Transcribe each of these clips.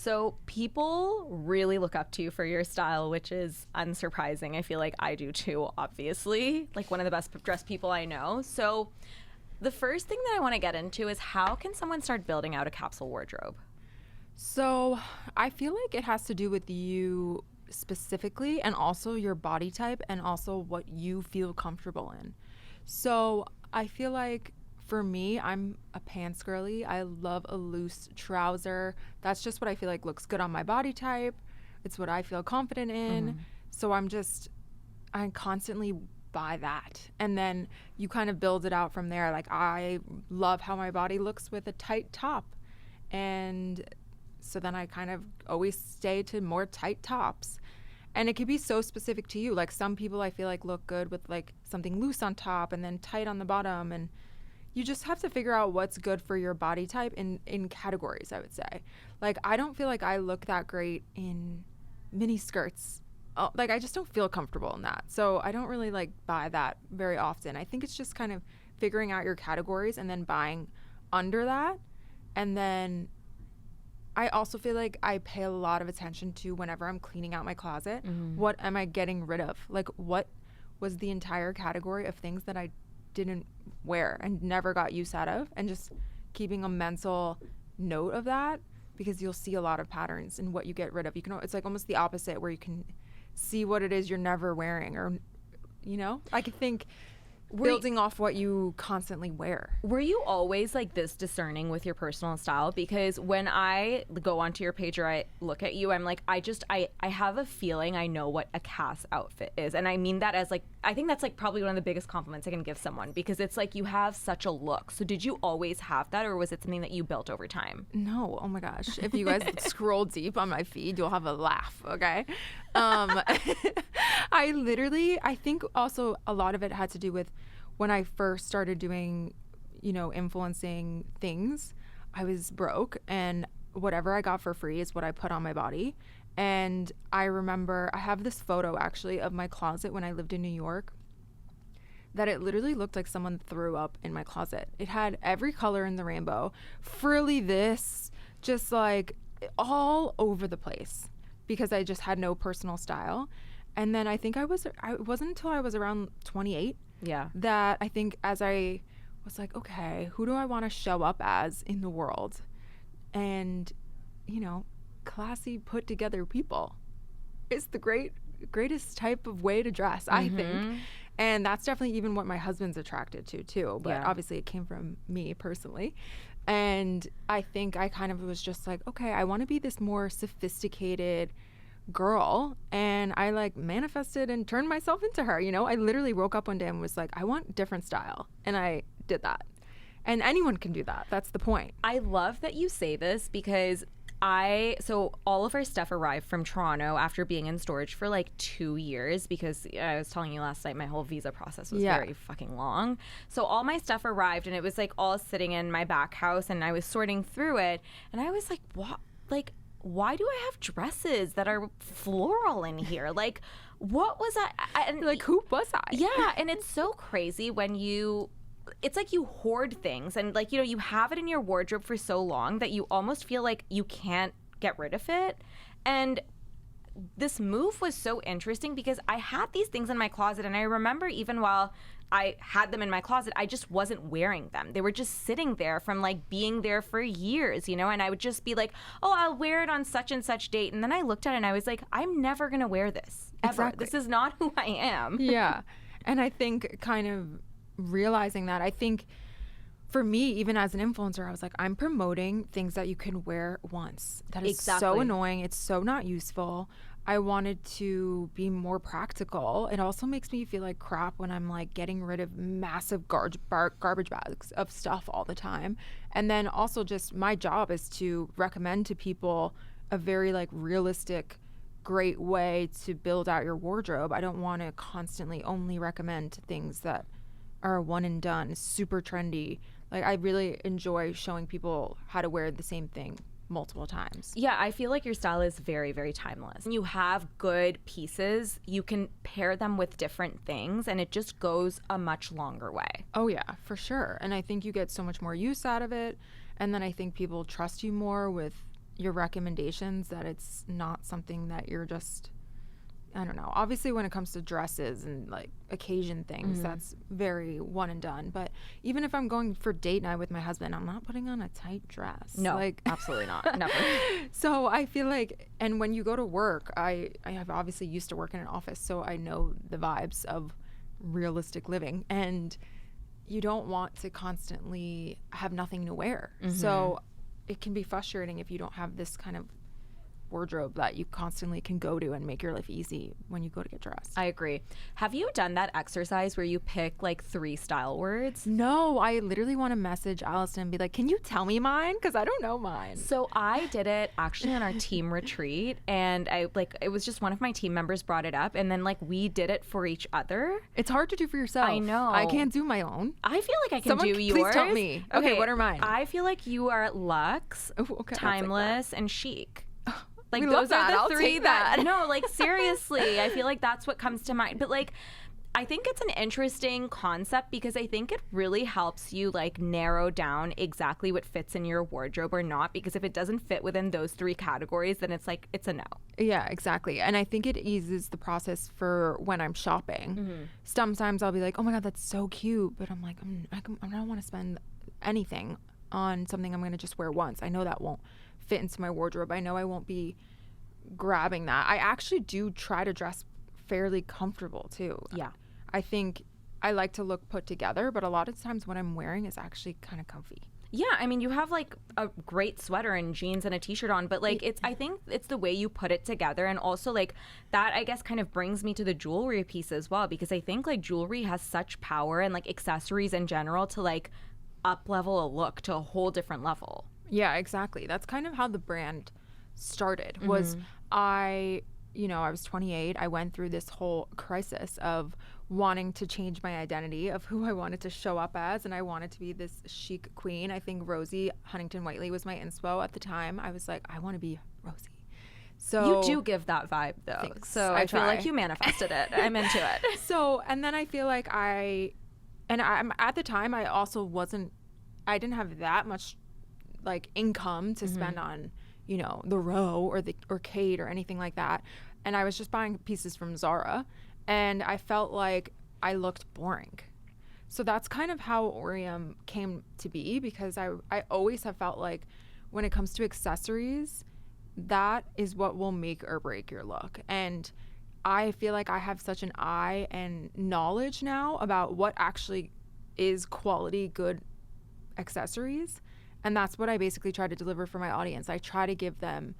So people really look up to you for your style, which is unsurprising. I feel like I do too, obviously. Like one of the best dressed people I know. So the first thing that I want to get into is how can someone start building out a capsule wardrobe? So I feel like it has to do with you specifically and also your body type and also what you feel comfortable in. So I feel like for me, I'm a pants girly. I love a loose trouser. That's just what I feel like looks good on my body type. It's what I feel confident in. So I constantly buy that. And then you kind of build it out from there. Like I love how my body looks with a tight top. And so then I kind of always stay to more tight tops. And it could be so specific to you. Like some people I feel like look good with like something loose on top and then tight on the bottom. And you just have to figure out what's good for your body type in categories, I would say. Like, I don't feel like I look that great in mini skirts. Like, I just don't feel comfortable in that. So I don't really, like, buy that very often. I think it's just kind of figuring out your categories and then buying under that. And then I also feel like I pay a lot of attention to whenever I'm cleaning out my closet. What am I getting rid of? Like, what was the entire category of things that I didn't wear and never got use out of, and just keeping a mental note of that, because you'll see a lot of patterns in what you get rid of. You can, it's like almost the opposite, where you can see what it is you're never wearing, or I could think building off what you constantly wear. Were you always like this discerning with your personal style? Because when I go onto your page or I look at you, I'm like, I have a feeling I know what a Cass outfit is. And I mean that as like, I think that's like probably one of the biggest compliments I can give someone, because it's like you have such a look. So did you always have that, or was it something that you built over time? No, oh my gosh. If you guys scroll deep on my feed, you'll have a laugh, okay? I think also a lot of it had to do with when I first started doing, influencing things. I was broke, and whatever I got for free is what I put on my body. And I remember I have this photo actually of my closet when I lived in New York, that it literally looked like someone threw up in my closet. It had every color in the rainbow, frilly this, just like all over the place, because I just had no personal style. And then I think it wasn't until I was around 28 that I think, as I was like, okay, who do I want to show up as in the world? And, classy, put together people is the greatest type of way to dress, I think. And that's definitely even what my husband's attracted to too. But obviously it came from me personally. And I think I kind of was just like, okay, I want to be this more sophisticated girl, and I like manifested and turned myself into her. I literally woke up one day and was like, I want different style, and I did that. And anyone can do that. That's the point. I love that you say this, because so all of our stuff arrived from Toronto after being in storage for like 2 years, because I was telling you last night, my whole visa process was very fucking long. So all my stuff arrived, and it was like all sitting in my back house, and I was sorting through it, and I was like, what? Like, why do I have dresses that are floral in here? Like, what was I like, who was I? Yeah, and it's so crazy when it's like you hoard things, and like, you have it in your wardrobe for so long that you almost feel like you can't get rid of it. And this move was so interesting, because I had these things in my closet, and I remember even while I had them in my closet, I just wasn't wearing them. They were just sitting there from like being there for years, and I would just be like, oh, I'll wear it on such and such date. And then I looked at it and I was like, I'm never going to wear this ever. Exactly. This is not who I am. Yeah. And I think kind of realizing that, I think for me, even as an influencer, I was like, I'm promoting things that you can wear once. That is so annoying. It's so not useful. I wanted to be more practical. It also makes me feel like crap when I'm like getting rid of massive garbage bags of stuff all the time. And then also, just my job is to recommend to people a very like realistic, great way to build out your wardrobe. I don't want to constantly only recommend things that are one and done, super trendy. Like, I really enjoy showing people how to wear the same thing multiple times. Yeah, I feel like your style is very, very timeless. You have good pieces. You can pair them with different things, and it just goes a much longer way. Oh, yeah, for sure. And I think you get so much more use out of it. And then I think people trust you more with, your recommendations, that it's not something that you're just, I don't know. Obviously, when it comes to dresses and like occasion things, that's very one and done. But even if I'm going for date night with my husband, I'm not putting on a tight dress. No, like, absolutely not. Never. So I feel like, and when you go to work, I have obviously used to work in an office, so I know the vibes of realistic living, and you don't want to constantly have nothing to wear. So it can be frustrating if you don't have this kind of wardrobe that you constantly can go to and make your life easy when you go to get dressed. I agree. Have you done that exercise where you pick like 3 style words? No, I literally want to message Allison and be like, can you tell me mine? Because I don't know mine. So I did it actually on our team retreat, and it was just one of my team members brought it up, and then like we did it for each other. It's hard to do for yourself. I know. I can't do my own. I feel like I can Someone do yours. Please tell me. Okay, what are mine? I feel like you are luxe, Okay, timeless, and chic. Like, We those love that. are the I'll 3 take that. No, like, seriously, I feel like that's what comes to mind. But like, I think it's an interesting concept because I think it really helps you like narrow down exactly what fits in your wardrobe or not, because if it doesn't fit within those 3 categories, then it's like, it's a no. Yeah, exactly. And I think it eases the process for when I'm shopping. Sometimes I'll be like, oh my God, that's so cute. But I'm like, I don't want to spend anything on something I'm going to just wear once. I know that won't fit into my wardrobe. I know I won't be grabbing that. I actually do try to dress fairly comfortable too. Yeah. I think I like to look put together, but a lot of times what I'm wearing is actually kind of comfy. Yeah, I mean, you have like a great sweater and jeans and a t-shirt on, but like I think it's the way you put it together, and also like that I guess kind of brings me to the jewelry piece as well, because I think like jewelry has such power, and like accessories in general, to like up level a look to a whole different level. Yeah, exactly. That's kind of how the brand started. Was I was 28. I went through this whole crisis of wanting to change my identity of who I wanted to show up as, and I wanted to be this chic queen. I think Rosie Huntington Whiteley was my inspo at the time. I was like, I want to be Rosie. So you do give that vibe though. Thanks. So I feel like you manifested it. I'm into it. So, and then I feel like I'm at the time I didn't have that much like income to spend on, the Row or Kate or anything like that. And I was just buying pieces from Zara, and I felt like I looked boring. So that's kind of how Aureum came to be, because I always have felt like when it comes to accessories, that is what will make or break your look. And I feel like I have such an eye and knowledge now about what actually is quality, good accessories. And that's what I basically try to deliver for my audience. I try to give them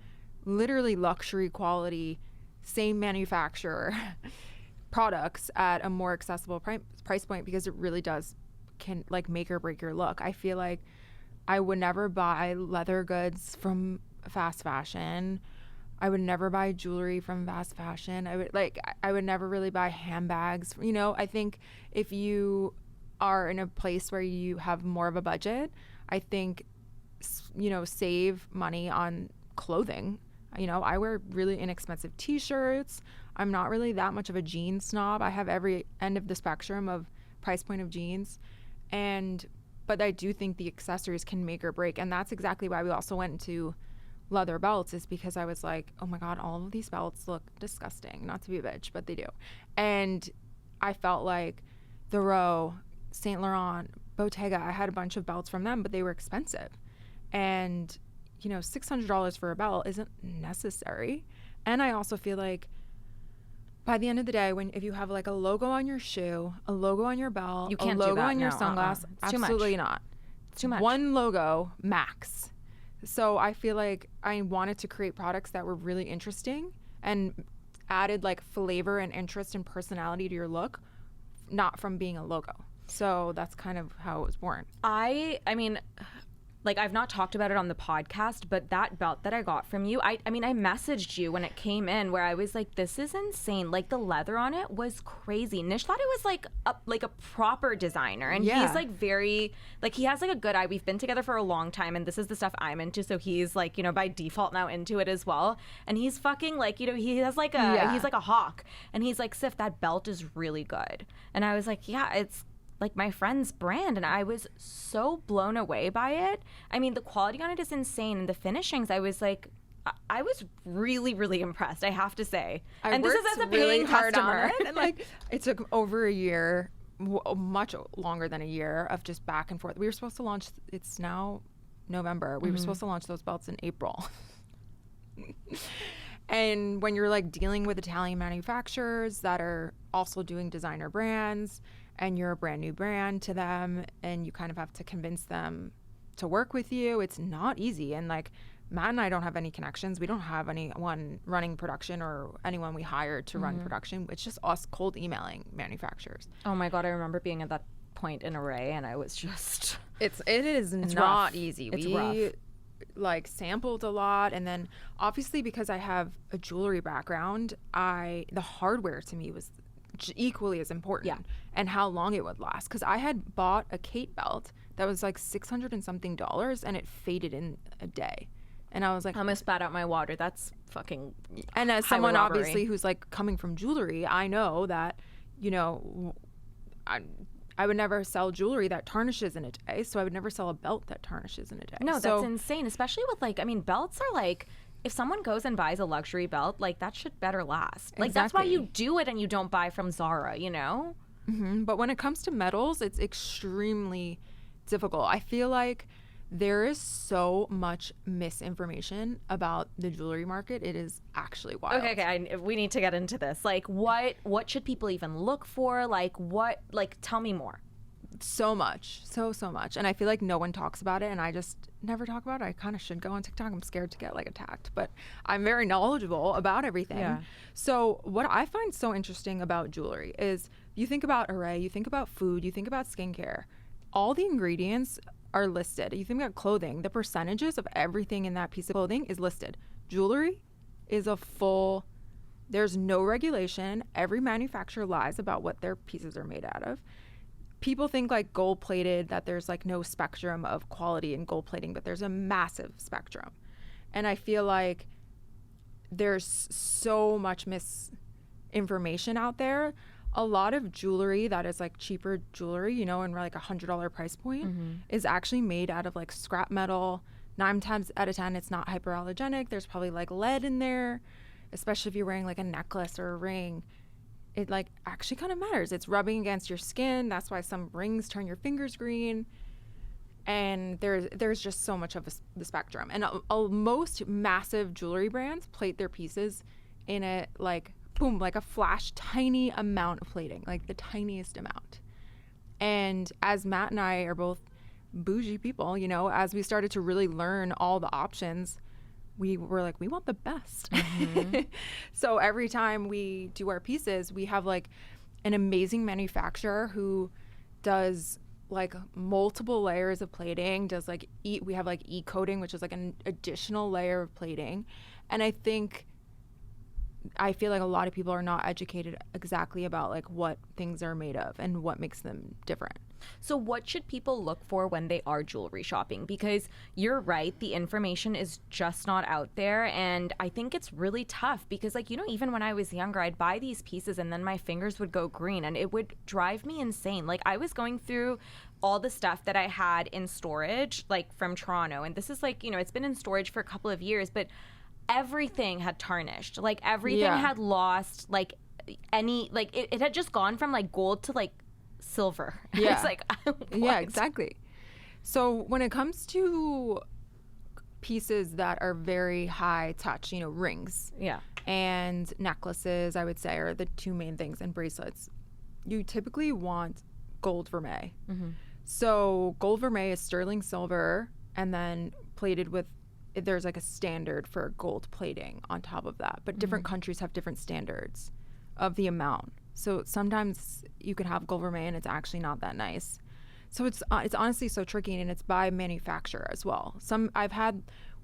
literally luxury quality, same manufacturer products at a more accessible price point, because it really can like make or break your look. I feel like I would never buy leather goods from fast fashion. I would never buy jewelry from fast fashion. I would never really buy handbags. I think if you are in a place where you have more of a budget, I think, save money on clothing. I wear really inexpensive t-shirts. I'm not really that much of a jeans snob. I have every end of the spectrum of price point of jeans. But I do think the accessories can make or break. And that's exactly why we also went into leather belts, is because I was like, oh my God, all of these belts look disgusting. Not to be a bitch, but they do. And I felt like the Row, Saint Laurent, Bottega, I had a bunch of belts from them, but they were expensive. And, $600 for a belt isn't necessary. And I also feel like by the end of the day, if you have like a logo on your shoe, a logo on your belt, you can't a logo do that, on your no, sunglass, absolutely not. It's too much. One logo max. So I feel like I wanted to create products that were really interesting and added like flavor and interest and personality to your look, not from being a logo. So that's kind of how it was born. I mean, like, I've not talked about it on the podcast, but that belt that I got from you, I messaged you when it came in, where I was like, this is insane. Like, the leather on it was crazy. Nish thought it was like a proper designer, and he's like very, like, he has like a good eye. We've been together for a long time, and this is the stuff I'm into, so he's like, by default now into it as well. And he's fucking like, he has like he's like a hawk, and he's like, Sif, that belt is really good. And I was like, yeah, like my friend's brand, and I was so blown away by it. I mean, the quality on it is insane, and the finishings, I was like, I was really, really impressed, I have to say. And this is as a paying customer. And like, it took over a year, much longer than a year of just back and forth. We were supposed to launch, it's now November. We were supposed to launch those belts in April. And when you're like dealing with Italian manufacturers that are also doing designer brands, and you're a brand new brand to them, and you kind of have to convince them to work with you, it's not easy. And like, Matt and I don't have any connections. We don't have anyone running production or anyone we hired to run production. It's just us cold emailing manufacturers. Oh my God, I remember being at that point in Array, and I was just... It is not rough. Easy. It's we rough. like sampled a lot, and then obviously because I have a jewelry background, the hardware to me was equally as important. Yeah. And how long it would last, because I had bought a Kate belt that was like $600 and something, and it faded in a day. And I was like, I'm gonna spat out my water. That's fucking... And as highway someone robbery. obviously who's like coming from jewelry, I know that, you know, I would never sell jewelry that tarnishes in a day. So I would never sell a belt that tarnishes in a day. No, that's insane. Especially with like, I mean, belts are like, if someone goes and buys a luxury belt, like that should better last. Like that's why you do it and you don't buy from Zara, you know? Mm-hmm. But when it comes to metals, it's extremely difficult. I feel like there is so much misinformation about the jewelry market. It is actually wild. Okay. We need to get into this. Like, what should people even look for? Like, tell me more. So much. So much. And I feel like no one talks about it, and I just never talk about it. I kind of should go on TikTok. I'm scared to get like attacked, but I'm very knowledgeable about everything. Yeah. So what I find so interesting about jewelry is you think about Array, you think about food, you think about skincare. All the ingredients are listed. You think about clothing, the percentages of everything in that piece of clothing is listed. Jewelry is there's no regulation. Every manufacturer lies about what their pieces are made out of. People think like gold plated, that there's like no spectrum of quality in gold plating, but there's a massive spectrum. And I feel like there's so much misinformation out there. A lot of jewelry that is like cheaper jewelry, you know, in like $100 price point is actually made out of like scrap metal. 9 times out of 10, it's not hyperallergenic. There's probably like lead in there, especially if you're wearing like a necklace or a ring. It like actually kind of matters. It's rubbing against your skin. That's why some rings turn your fingers green. And there's just so much of the spectrum. And most massive jewelry brands plate their pieces in a like boom, like a flash tiny amount of plating, like the tiniest amount. And as Matt and I are both bougie people, you know, as we started to really learn all the options, we were like, we want the best. So every time we do our pieces, we have like an amazing manufacturer who does like multiple layers of plating, does like we have like e-coating, which is like an additional layer of plating. And I feel like a lot of people are not educated exactly about like what things are made of and what makes them different. So what should people look for when they are jewelry shopping? Because you're right, the information is just not out there. And I think it's really tough because, like, you know, even when I was younger, I'd buy these pieces and then my fingers would go green and it would drive me insane. Like, I was going through all the stuff that I had in storage, like from Toronto. And this is like, you know, it's been in storage for a couple of years, but everything had tarnished. Like, everything had lost, like, it had just gone from like gold to like silver. Yeah. It's like, yeah, exactly. So when it comes to pieces that are very high touch, you know, rings and necklaces, I would say, are the two main things, and bracelets, you typically want gold vermeil. So gold vermeil is sterling silver and then plated with, there's like a standard for gold plating on top of that, but different countries have different standards of the amount. So sometimes you can have gold vermeil and it's actually not that nice. So it's honestly so tricky, and it's by manufacturer as well.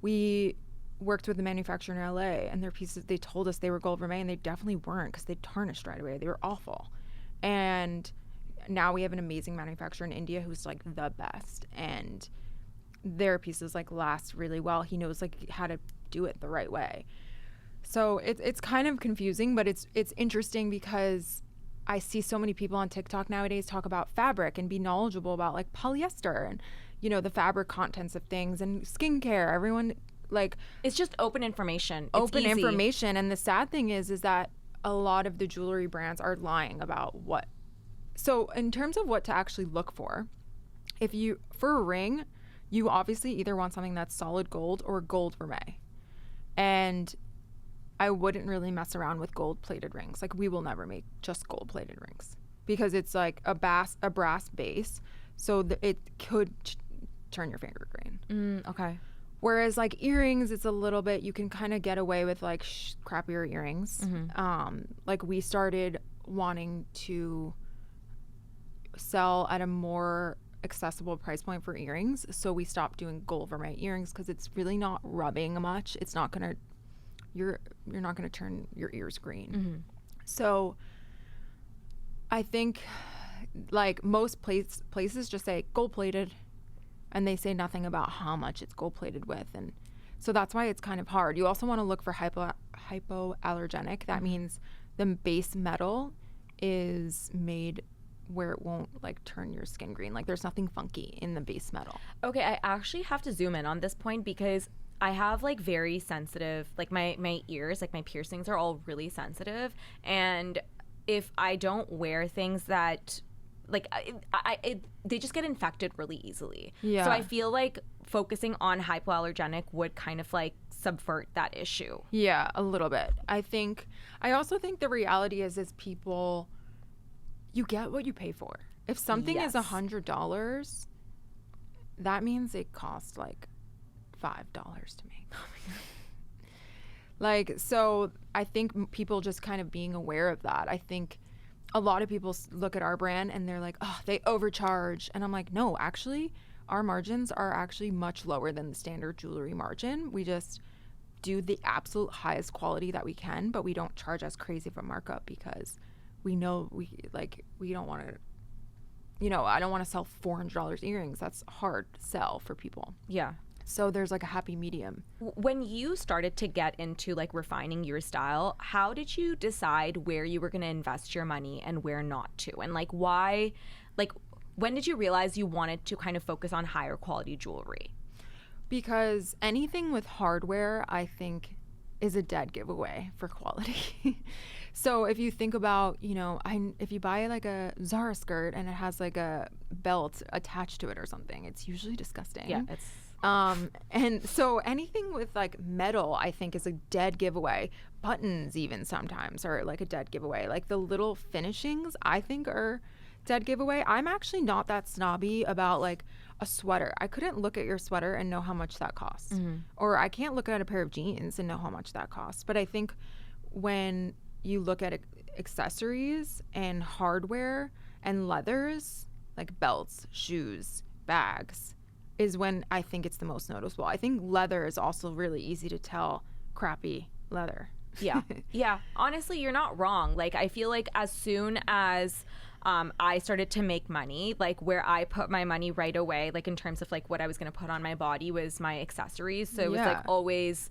We worked with a manufacturer in LA, and their pieces, they told us they were gold vermeil, and they definitely weren't because they tarnished right away. They were awful. And now we have an amazing manufacturer in India who's like the best, and their pieces like last really well. He knows like how to do it the right way. So it's kind of confusing, but it's interesting because I see so many people on TikTok nowadays talk about fabric and be knowledgeable about like polyester and, you know, the fabric contents of things and skincare. Everyone like It's just open information. It's open easy. information. And the sad thing is that a lot of the jewelry brands are lying about what. So in terms of what to actually look for, for a ring, you obviously either want something that's solid gold or gold vermeil. And I wouldn't really mess around with gold plated rings. Like, we will never make just gold plated rings because it's like a brass base. So it could turn your finger green. Okay. Whereas like earrings, it's a little bit, you can kind of get away with like crappier earrings. Like we started wanting to sell at a more accessible price point for earrings, so we stopped doing gold vermeil earrings because it's really not rubbing much. It's not gonna, you're not gonna turn your ears green. So I think like most places just say gold plated, and they say nothing about how much it's gold plated with, and so that's why it's kind of hard. You also want to look for hypoallergenic. That means the base metal is made where it won't like turn your skin green. Like there's nothing funky in the base metal. Okay, I actually have to zoom in on this point because I have like very sensitive, like my ears, like my piercings are all really sensitive, and if I don't wear things that like they just get infected really easily. Yeah. So I feel like focusing on hypoallergenic would kind of like subvert that issue. Yeah, a little bit. I also think the reality is people, you get what you pay for. If something is $100, that means it costs like $5 to make. Like, so I think people just kind of being aware of that. I think a lot of people look at our brand and they're like, oh, they overcharge. And I'm like, no, actually, our margins are actually much lower than the standard jewelry margin. We just do the absolute highest quality that we can, but we don't charge as crazy of a markup because we know we don't want to, you know, I don't want to sell $400 earrings. That's hard to sell for people. Yeah. So there's like a happy medium. When you started to get into like refining your style, how did you decide where you were going to invest your money and where not to? And like why, like when did you realize you wanted to kind of focus on higher quality jewelry? Because anything with hardware, I think, is a dead giveaway for quality. So if you think about, you know, if you buy like a Zara skirt and it has like a belt attached to it or something, it's usually disgusting. Yeah, it's... And so anything with like metal, I think, is a dead giveaway. Buttons even sometimes are like a dead giveaway. Like the little finishings, I think, are dead giveaway. I'm actually not that snobby about like a sweater. I couldn't look at your sweater and know how much that costs. Or I can't look at a pair of jeans and know how much that costs. But I think when you look at accessories and hardware and leathers, like belts, shoes, bags, is when I think it's the most noticeable. I think leather is also really easy to tell crappy leather. Yeah. Yeah. Honestly, you're not wrong. Like, I feel like as soon as I started to make money, like where I put my money right away, like in terms of like what I was going to put on my body was my accessories. So it was like always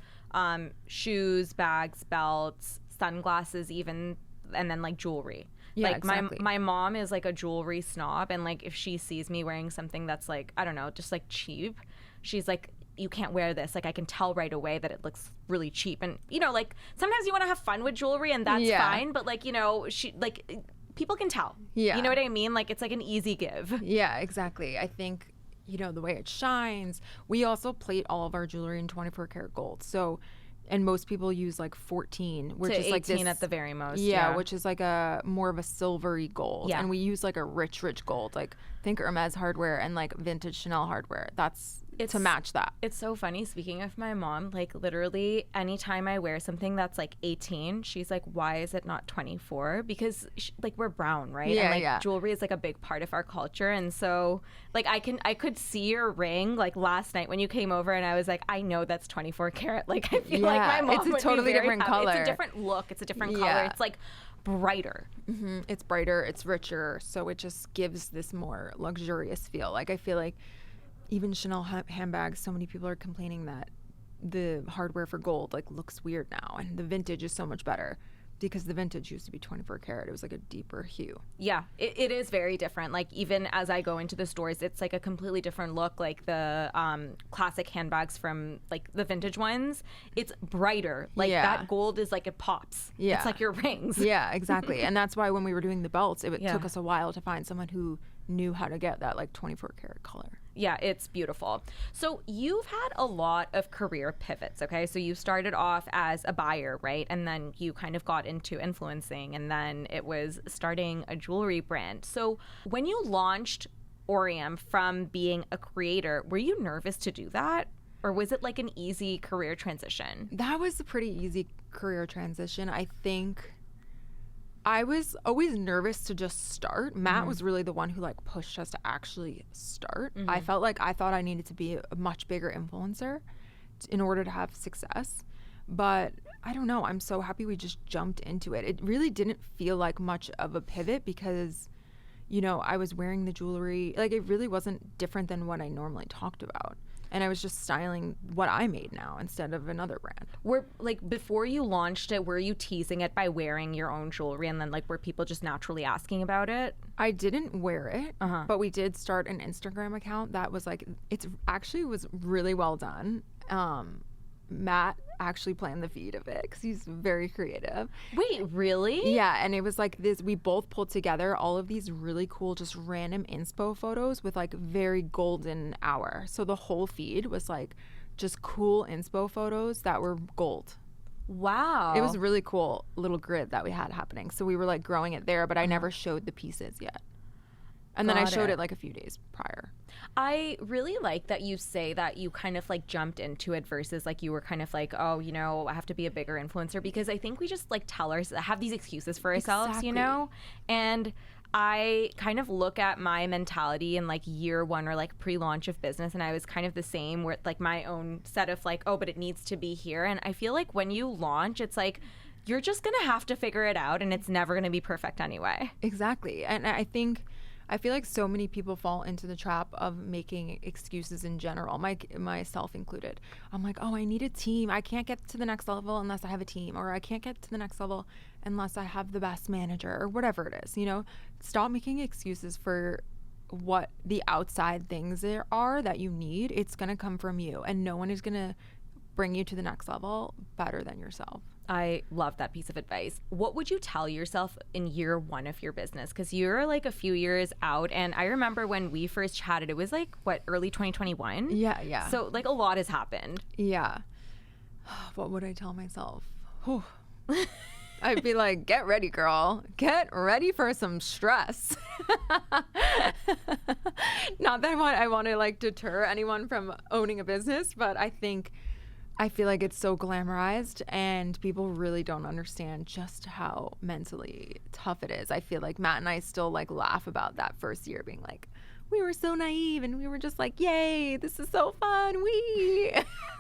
shoes, bags, belts, sunglasses even, and then like jewelry. Yeah, like exactly. my mom is like a jewelry snob, and like if she sees me wearing something that's like, I don't know, just like cheap, she's like, you can't wear this. Like I can tell right away that it looks really cheap. And you know, like sometimes you want to have fun with jewelry and that's fine, but like, you know, she like people can tell. Yeah. You know what I mean? Like it's like an easy give. Yeah, exactly. I think, you know, the way it shines. We also plate all of our jewelry in 24 karat gold. So, and most people use like 14, which to is like 18 this, at the very most. Yeah, which is like a more of a silvery gold. Yeah. And we use like a rich gold. Like think Hermes hardware and like vintage Chanel hardware. That's to match that. It's so funny. Speaking of my mom, like literally anytime I wear something that's like 18, she's like, why is it not 24? Because like we're brown, right? Yeah, and like jewelry is like a big part of our culture. And so like I could see your ring like last night when you came over, and I was like, I know that's 24 karat. Like I feel like my mom it's a totally different color. It's a different look. It's a different color. It's like brighter. Mm-hmm. It's brighter. It's richer. So it just gives this more luxurious feel. Like I feel like even Chanel handbags, so many people are complaining that the hardware for gold like looks weird now, and the vintage is so much better. because the vintage used to be 24 karat. It was like a deeper hue. Yeah, it is very different. Like even as I go into the stores, it's like a completely different look. Like the classic handbags from like the vintage ones, it's brighter. Like that gold is like it pops. Yeah, it's like your rings. Yeah, exactly. And that's why when we were doing the belts, it took us a while to find someone who knew how to get that like 24 karat color. Yeah, it's beautiful. So you've had a lot of career pivots, okay? So you started off as a buyer, right? And then you kind of got into influencing, and then it was starting a jewelry brand. So when you launched Aureum from being a creator, were you nervous to do that? Or was it like an easy career transition? That was a pretty easy career transition. I think I was always nervous to just start. Matt was really the one who like pushed us to actually start. I felt like I thought I needed to be a much bigger influencer in order to have success. But I don't know. I'm so happy we just jumped into it. It really didn't feel like much of a pivot because, you know, I was wearing the jewelry. Like it really wasn't different than what I normally talked about. And I was just styling what I made now instead of another brand. Were like before you launched it, were you teasing it by wearing your own jewelry, and then like were people just naturally asking about it? I didn't wear it, but we did start an Instagram account that was like, it's actually was really well done. Matt actually planned the feed of it because he's very creative. Wait, really? Yeah, and it was like this, we both pulled together all of these really cool just random inspo photos with like very golden hour. So the whole feed was like just cool inspo photos that were gold. Wow. It was a really cool little grid that we had happening. So we were like growing it there, but I never showed the pieces yet. And then I showed it like a few days prior. I really like that you say that you kind of like jumped into it versus like you were kind of like, oh, you know, I have to be a bigger influencer, because I think we just like have these excuses for ourselves, you know? And I kind of look at my mentality in like year one or like pre-launch of business, and I was kind of the same where like my own set of like, oh, but it needs to be here. And I feel like when you launch, it's like, you're just going to have to figure it out, and it's never going to be perfect anyway. Exactly. And I feel like so many people fall into the trap of making excuses in general, myself included. I'm like, oh, I need a team. I can't get to the next level unless I have a team, or I can't get to the next level unless I have the best manager, or whatever it is, you know? Stop making excuses for what the outside things there are that you need. It's going to come from you, and no one is going to bring you to the next level better than yourself. I love that piece of advice. What would you tell yourself in year one of your business? Because you're like a few years out, and I remember when we first chatted, it was like, what, early 2021? Yeah. So like a lot has happened. Yeah. What would I tell myself? I'd be like, get ready, girl. Get ready for some stress. Not that I want to like deter anyone from owning a business, but I feel like it's so glamorized, and people really don't understand just how mentally tough it is. I feel like Matt and I still like laugh about that first year being like, we were so naive and we were just like, yay, this is so fun.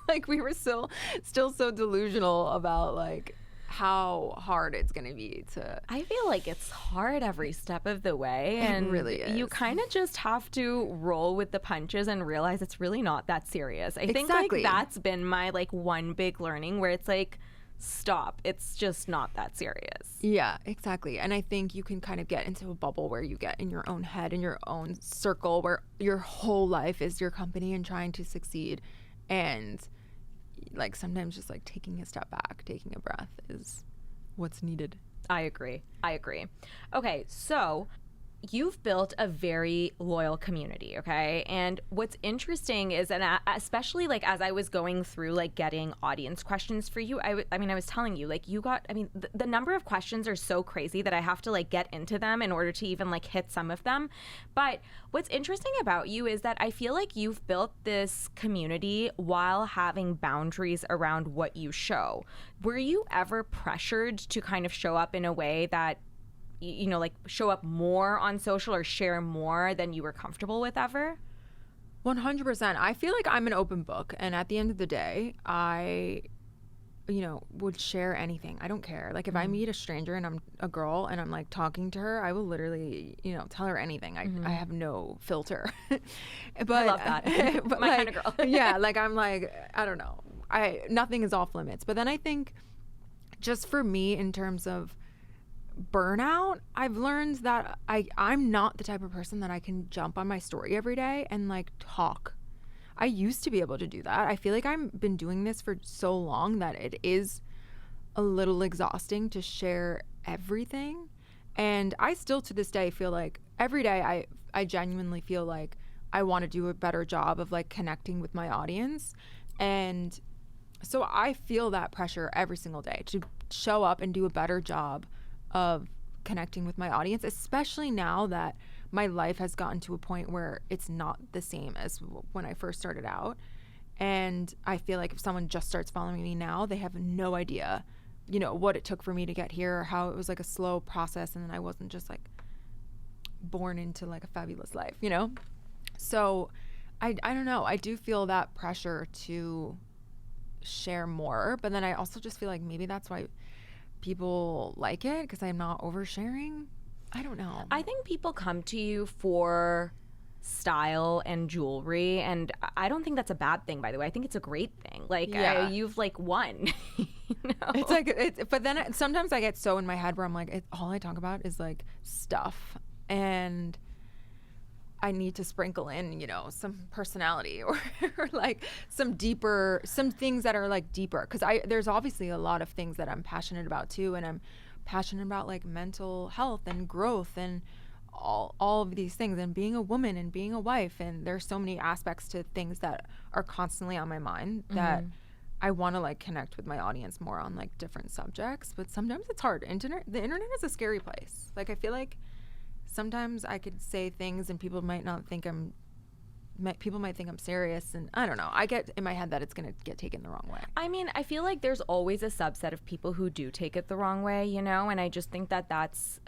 Like we were still so delusional about like how hard it's going to be to. I feel like it's hard every step of the way. And it really is. You kind of just have to roll with the punches and realize it's really not that serious. I think like that's been my like one big learning, where it's like, stop, it's just not that serious. Yeah, exactly. And I think you can kind of get into a bubble where you get in your own head, in your own circle, where your whole life is your company and trying to succeed. And like sometimes just like taking a step back, taking a breath is what's needed. I agree. Okay, so you've built a very loyal community, okay? And what's interesting is, and especially like as I was going through like getting audience questions for you, I was telling you, like the number of questions are so crazy that I have to like get into them in order to even like hit some of them. But what's interesting about you is that I feel like you've built this community while having boundaries around what you show. Were you ever pressured to kind of show up in a way that, you know, like show up more on social or share more than you were comfortable with ever? 100%. I feel like I'm an open book, and at the end of the day, I, you know, would share anything. I don't care. Like if I meet a stranger and I'm a girl and I'm like talking to her, I will literally, you know, tell her anything. I have no filter. But I love that. But my like, kind of girl. Yeah, like I'm like, I don't know. Nothing is off limits. But then I think just for me, in terms of burnout, I've learned that I'm not the type of person that I can jump on my story every day and like talk. I used to be able to do that. I feel like I've been doing this for so long that it is a little exhausting to share everything. And I still to this day feel like every day I genuinely feel like I want to do a better job of like connecting with my audience. And so I feel that pressure every single day to show up and do a better job of connecting with my audience, especially now that my life has gotten to a point where it's not the same as when I first started out. And I feel like if someone just starts following me now, they have no idea, you know, what it took for me to get here, or how it was like a slow process, and then I wasn't just like born into like a fabulous life, you know? So I don't know. I do feel that pressure to share more, but then I also just feel like maybe that's why people like it, because I'm not oversharing. I don't know. I think people come to you for style and jewelry, and I don't think that's a bad thing, by the way. I think it's a great thing. Like, Yeah. you've like won. You know? It's like, but then sometimes I get so in my head where I'm like, all I talk about is like stuff, and I need to sprinkle in, you know, some personality or like some things that are like deeper. Cause there's obviously a lot of things that I'm passionate about too. And I'm passionate about like mental health and growth and all of these things, and being a woman and being a wife. And there's so many aspects to things that are constantly on my mind that I want to like connect with my audience more on like different subjects. But sometimes it's hard. The internet is a scary place. Like, I feel like sometimes I could say things and people might think I'm serious, and I don't know. I get in my head that it's going to get taken the wrong way. I mean, I feel like there's always a subset of people who do take it the wrong way, you know? And I just think that that's,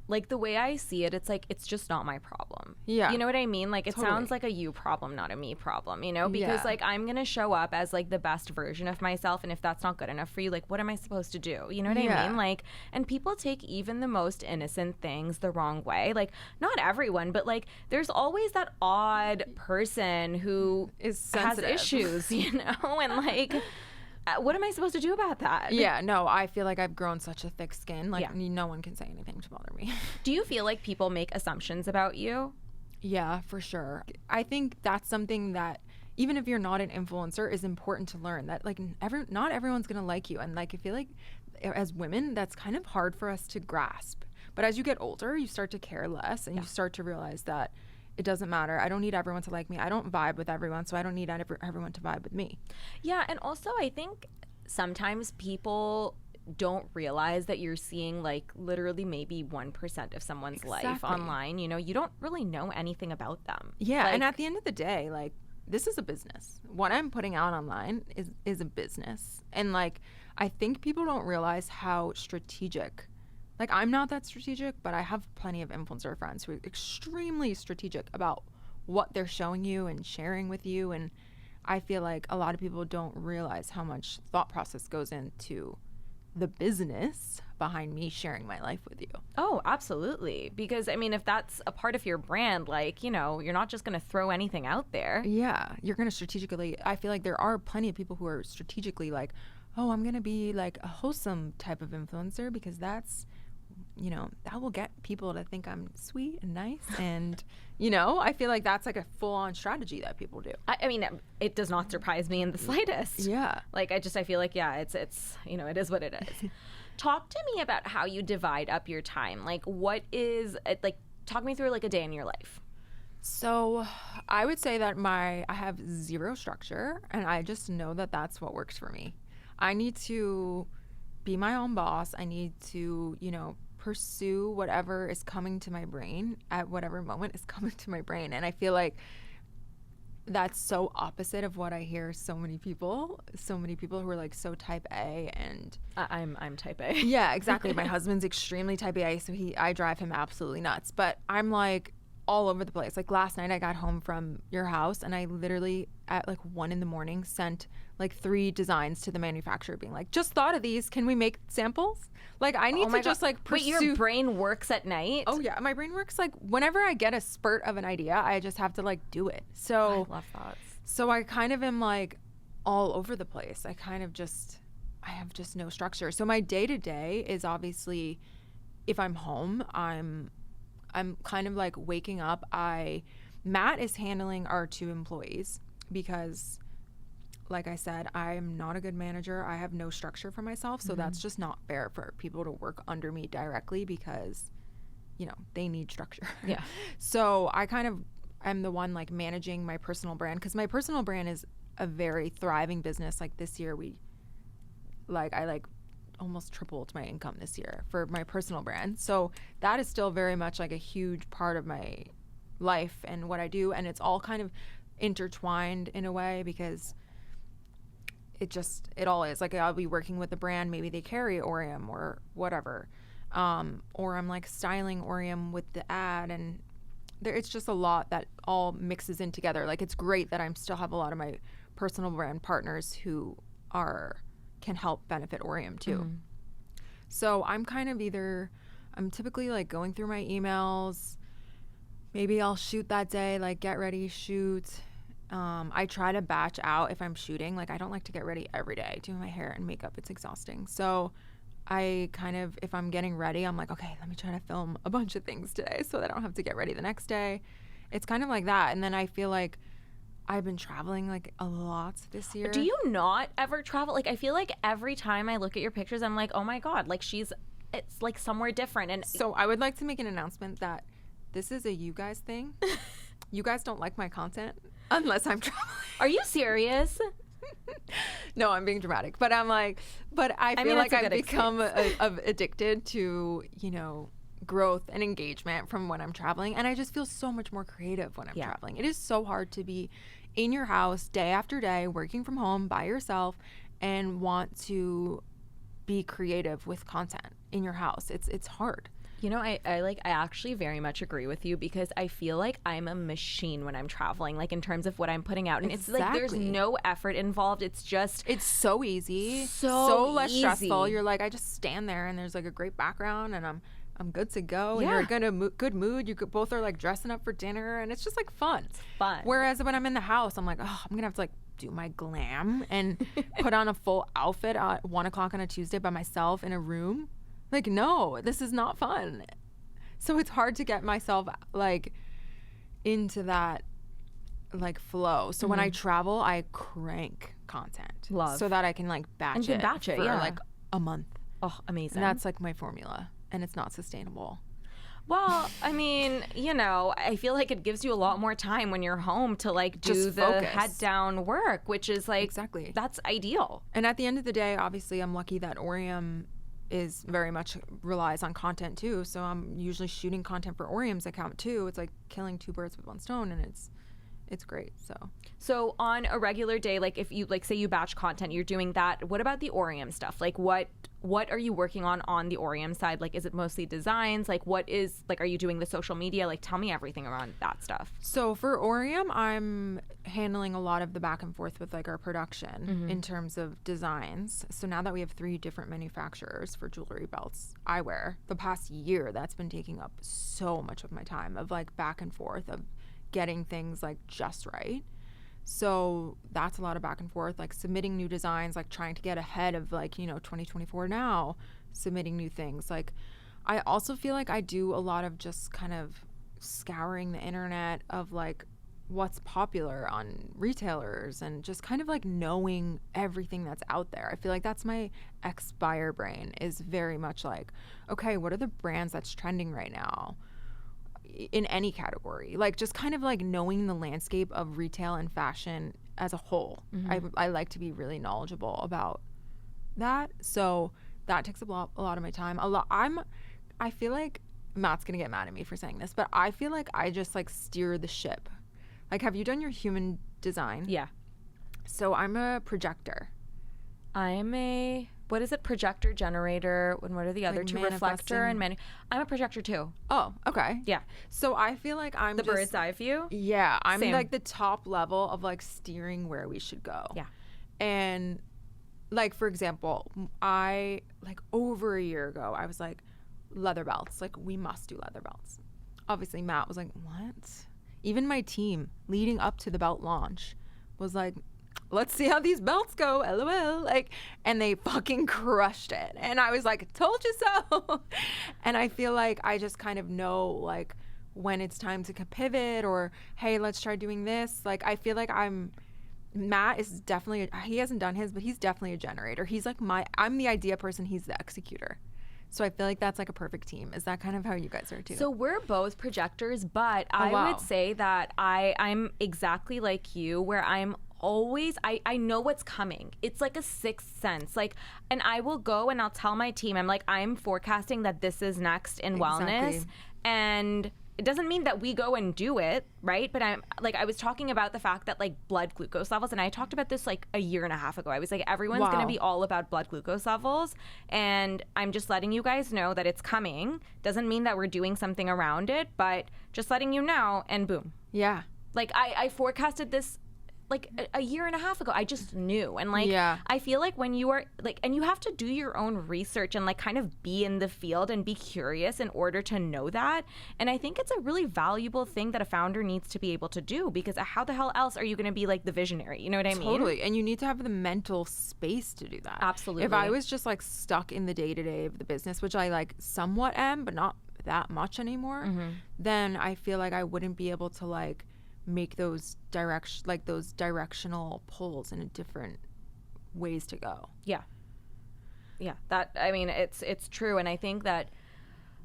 like, the way I see it, it's like, it's just not my problem. Yeah. You know what I mean? Like, it Totally. sounds like a you problem, not a me problem, you know? Because, Yeah. like, I'm going to show up as, like, the best version of myself. And if that's not good enough for you, like, what am I supposed to do? You know what Yeah. I mean? Like, and people take even the most innocent things the wrong way. Like, not everyone, but, like, there's always that odd person who Is has sensitive. issues, you know? And, like, what am I supposed to do about that? Yeah, no, I feel like I've grown such a thick skin. Like, Yeah. no one can say anything to bother me. Do you feel like people make assumptions about you? Yeah, for sure. I think that's something that, even if you're not an influencer, is important to learn, that like not everyone's gonna like you. And like, I feel like as women, that's kind of hard for us to grasp. But as you get older, you start to care less, and you start to realize that it doesn't matter. I don't need everyone to like me. I don't vibe with everyone, so I don't need everyone to vibe with me. Yeah, and also I think sometimes people don't realize that you're seeing like literally maybe 1% of someone's life Exactly. online. You know, you don't really know anything about them. Yeah, and Like, at the end of the day, like, this is a business. What I'm putting out online is a business. And like, I think people don't realize how strategic. Like, I'm not that strategic, but I have plenty of influencer friends who are extremely strategic about what they're showing you and sharing with you. And I feel like a lot of people don't realize how much thought process goes into the business behind me sharing my life with you. oh, absolutely. Because I mean, if that's a part of your brand, like, you know, you're not just going to throw anything out there. Yeah, you're going to strategically, I feel like there are plenty of people who are strategically like, oh, I'm going to be like a wholesome type of influencer because that's, you know, that will get people to think I'm sweet and nice. And, you know, I feel like that's like a full on strategy that people do. I mean, it does not surprise me in the slightest. Yeah. Like, I feel like, yeah, it's you know, it is what it is. Talk to me about how you divide up your time. Like, what is, like, talk me through like a day in your life. So I would say that I have zero structure, and I just know that that's what works for me. I need to be my own boss. I need to, you know, pursue whatever is coming to my brain at whatever moment is coming to my brain. And I feel like that's so opposite of what I hear so many people who are like so type A. And I'm type A. yeah, exactly. My husband's extremely type A, so I drive him absolutely nuts. But I'm like all over the place. Like last night I got home from your house and I literally at like 1 a.m. sent like 3 designs to the manufacturer being like, just thought of these. Can we make samples? Like I need to just like pursue. Wait, your brain works at night? Oh yeah, my brain works like whenever I get a spurt of an idea, I just have to like do it. So I love thoughts. so I kind of am like all over the place. I kind of just I have just no structure. So my day to day is obviously, if I'm home, I'm kind of like waking up. Matt is handling our 2 employees because, like I said, I'm not a good manager. I have no structure for myself. So that's just not fair for people to work under me directly because, you know, they need structure. Yeah. So I'm the one like managing my personal brand, because my personal brand is a very thriving business. Like this year I almost tripled my income this year for my personal brand. So that is still very much like a huge part of my life and what I do. And it's all kind of intertwined in a way, because it all is. Like I'll be working with a brand, maybe they carry Aureum or whatever. Or I'm like styling Aureum with the ad, and it's just a lot that all mixes in together. Like it's great that I still have a lot of my personal brand partners who can help benefit Aureum too. So I'm typically like going through my emails. Maybe I'll shoot that day, like get ready, shoot. I try to batch out if I'm shooting. Like I don't like to get ready every day doing my hair and makeup. It's exhausting. So I kind of, if I'm getting ready, I'm like, okay, let me try to film a bunch of things today so that I don't have to get ready the next day. It's kind of like that. And then I feel like I've been traveling like a lot this year. Do you not ever travel? Like I feel like every time I look at your pictures, I'm like, oh my God, like it's like somewhere different. And so I would like to make an announcement that this is a you guys thing. You guys don't like my content unless I'm traveling. Are you serious? No, I'm being dramatic, but I feel like I've become addicted to, you know, growth and engagement from when I'm traveling, and I just feel so much more creative when I'm traveling. It is so hard to be in your house day after day, working from home by yourself, and want to be creative with content in your house. It's hard. You know, I actually very much agree with you, because I feel like I'm a machine when I'm traveling, like in terms of what I'm putting out. And it's like there's no effort involved. It's so easy. So less stressful. You're like, I just stand there and there's like a great background and I'm good to go. And you're in a good mood. Both are like dressing up for dinner, and it's just like fun. It's fun. Whereas when I'm in the house, I'm like, oh, I'm going to have to like do my glam and put on a full outfit at 1:00 on a Tuesday by myself in a room. Like, no, this is not fun. So it's hard to get myself like into that like flow. So when I travel, I crank content. So that I can like batch it for like a month. Oh, amazing. And that's like my formula, and it's not sustainable. Well, I mean, you know, I feel like it gives you a lot more time when you're home to like do just the focus. head down work, which is like, exactly, that's ideal. And at the end of the day, obviously I'm lucky that Aureum is very much relies on content too. So I'm usually shooting content for Aureum's account too. It's like killing 2 birds with 1 stone, and it's great. So on a regular day, like if you like say you batch content, you're doing that. What about the Aureum stuff? Like what are you working on the Aureum side? Like is it mostly designs? Like what is like, are you doing the social media? Like tell me everything around that stuff. So for Aureum, I'm handling a lot of the back and forth with like our production in terms of designs. So now that we have 3 different manufacturers for jewelry, belts, eyewear, the past year that's been taking up so much of my time of like back and forth of getting things like just right. So that's a lot of back and forth, like submitting new designs, like trying to get ahead of like, you know, 2024 now, submitting new things. Like I also feel like I do a lot of just kind of scouring the internet of like what's popular on retailers and just kind of like knowing everything that's out there. I feel like that's my ex-buyer brain, is very much like, okay, what are the brands that's trending right now in any category? Like just kind of like knowing the landscape of retail and fashion as a whole. I like to be really knowledgeable about that. So that takes a lot of my time. I feel like Matt's gonna get mad at me for saying this, but I feel like I just like steer the ship. Like, have you done your human design? Yeah. So I'm a projector. I'm a, what is it? Projector, generator, and what are the other Like 2? Reflector and I'm a projector too. Oh, okay. Yeah. So I feel like I'm the bird's eye view. Yeah, I'm Same. like the top level of like steering where we should go. Yeah. And like, for example, I like over a year ago, I was like, leather belts. Like, we must do leather belts. Obviously, Matt was like, what? Even my team leading up to the belt launch was like, let's see how these belts go, LOL. Like, and they fucking crushed it. And I was like, told you so. And I feel like I just kind of know, like, when it's time to pivot, or, hey, let's try doing this. Like, I feel like Matt is definitely, he hasn't done his, but he's definitely a generator. He's like I'm the idea person, he's the executor. So I feel like that's like a perfect team. Is that kind of how you guys are too? So we're both projectors, but I would say that I'm exactly like you, where I'm always, I know what's coming. It's like a sixth sense. Like, and I will go and I'll tell my team, I'm like, I'm forecasting that this is next in wellness. And it doesn't mean that we go and do it, right? But I'm like, I was talking about the fact that like blood glucose levels, and I talked about this like a year and a half ago. I was like, everyone's going to be all about blood glucose levels. And I'm just letting you guys know that it's coming. Doesn't mean that we're doing something around it, but just letting you know, and boom. Yeah. Like I forecasted this like a year and a half ago. I just knew. And like, I feel like when you are like, and you have to do your own research and like kind of be in the field and be curious in order to know that. And I think it's a really valuable thing that a founder needs to be able to do, because how the hell else are you going to be like the visionary? You know what I mean? Totally. And you need to have the mental space to do that. Absolutely. If I was just like stuck in the day-to-day of the business, which I like somewhat am, but not that much anymore, then I feel like I wouldn't be able to like make those directional pulls in different ways to go. Yeah. That, I mean, it's true. And I think that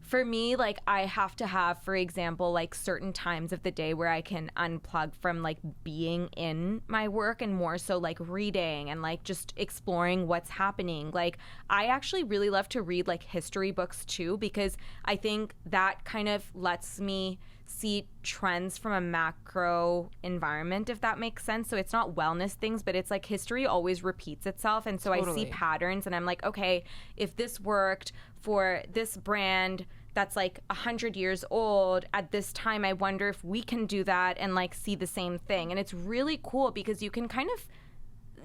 for me, like, I have to have, for example, like certain times of the day where I can unplug from like being in my work and more so like reading and like just exploring what's happening. Like, I actually really love to read like history books too, because I think that kind of lets me see trends from a macro environment, if that makes sense. So it's not wellness things, but it's like history always repeats itself. And so I see patterns and I'm like, okay, if this worked for this brand that's like 100 years old at this time, I wonder if we can do that and like see the same thing. And it's really cool because you can kind of,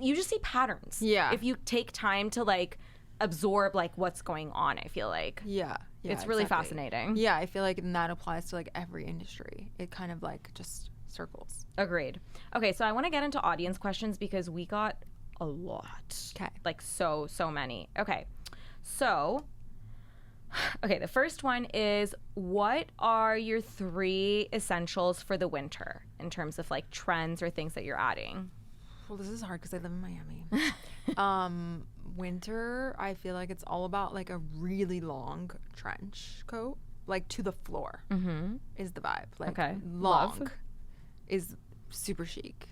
you just see patterns. Yeah. If you take time to like absorb like what's going on, I feel like. Yeah, it's really fascinating. Yeah, I feel like that applies to like every industry. It kind of like just circles. Agreed. Okay, so I want to get into audience questions because we got a lot. Okay. Like so many. Okay. So, the first one is, what are your 3 essentials for the winter in terms of like trends or things that you're adding? Well, this is hard because I live in Miami. Winter, I feel like it's all about like a really long trench coat, like to the floor is the vibe. Like long is super chic.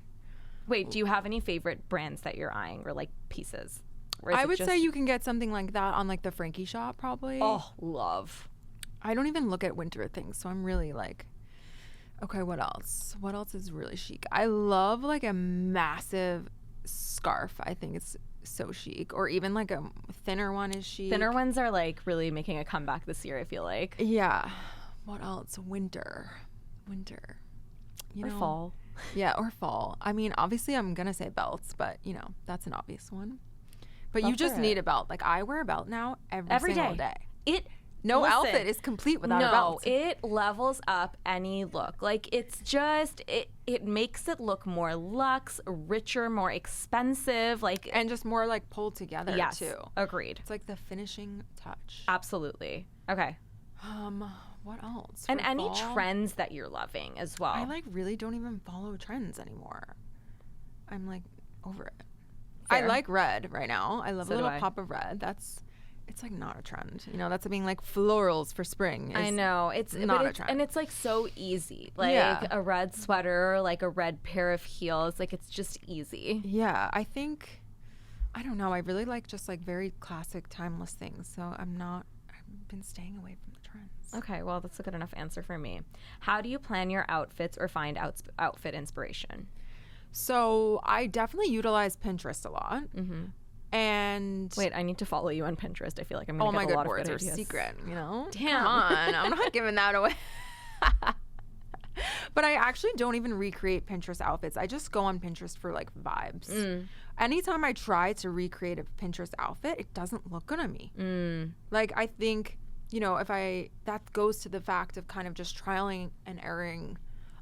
Wait, do you have any favorite brands that you're eyeing or like pieces? I would say you can get something like that on like the Frankie shop probably. Oh, love. I don't even look at winter things, so I'm really like, okay, what else? What else is really chic? I love like a massive scarf. I think it's so chic. Or even like a thinner one is chic. Thinner ones are like really making a comeback this year, I feel like. Yeah. What else? Winter. You know, fall. Yeah, or fall. I mean, obviously I'm going to say belts, but you know, that's an obvious one. But you just need a belt. Like I wear a belt now every single day. No outfit is complete without a belt. No, it levels up any look. Like it's just, it makes it look more luxe, richer, more expensive, like, and just more like pulled together too. Agreed. It's like the finishing touch. Absolutely. Okay. What else? And any trends that you're loving as well. I like really don't even follow trends anymore. I'm like over it. Fair. I like red right now. I love a little pop of red. It's like not a trend, you know. That's being like florals for spring. I know it's not a trend, and it's like so easy, like a red sweater, or like a red pair of heels. Like it's just easy. Yeah, I think, I don't know. I really like just like very classic, timeless things. So I've been staying away from the trends. Okay, well that's a good enough answer for me. How do you plan your outfits or find outfit inspiration? So I definitely utilize Pinterest a lot. And wait, I need to follow you on Pinterest. I feel like I'm gonna get a lot of good ideas. Are secret, you know. Damn. Come on, I'm not giving that away. But I actually don't even recreate Pinterest outfits. I just go on Pinterest for like vibes. Anytime I try to recreate a Pinterest outfit, it doesn't look good on me. Like I think, you know, that goes to the fact of kind of just trialing and erroring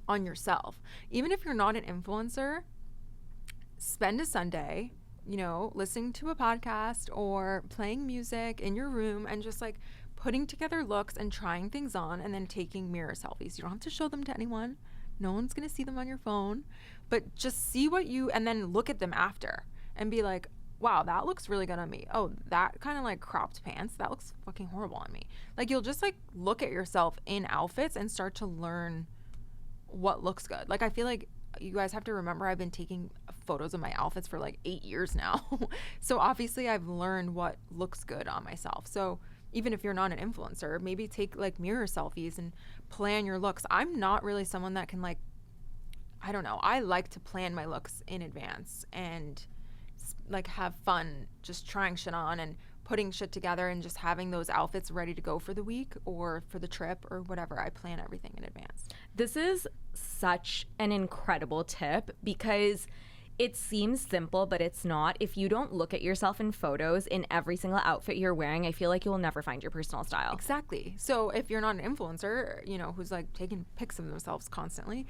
on yourself. Even if you're not an influencer, spend a Sunday, listening to a podcast or playing music in your room and just like putting together looks and trying things on and then taking mirror selfies. You don't have to show them to anyone. No one's going to see them on your phone, but just see and then look at them after and be like, wow, that looks really good on me. Oh, that kind of like cropped pants, that looks fucking horrible on me. Like you'll just like look at yourself in outfits and start to learn what looks good. Like I feel like you guys have to remember I've been taking photos of my outfits for like 8 years now. So obviously I've learned what looks good on myself. So even if you're not an influencer, maybe take like mirror selfies and plan your looks. I'm not really someone that can like, I don't know. I like to plan my looks in advance and like have fun just trying shit on and putting shit together and just having those outfits ready to go for the week or for the trip or whatever. I plan everything in advance. This is such an incredible tip because it seems simple, but it's not. If you don't look at yourself in photos in every single outfit you're wearing, I feel like you will never find your personal style. Exactly. So if you're not an influencer, who's like taking pics of themselves constantly,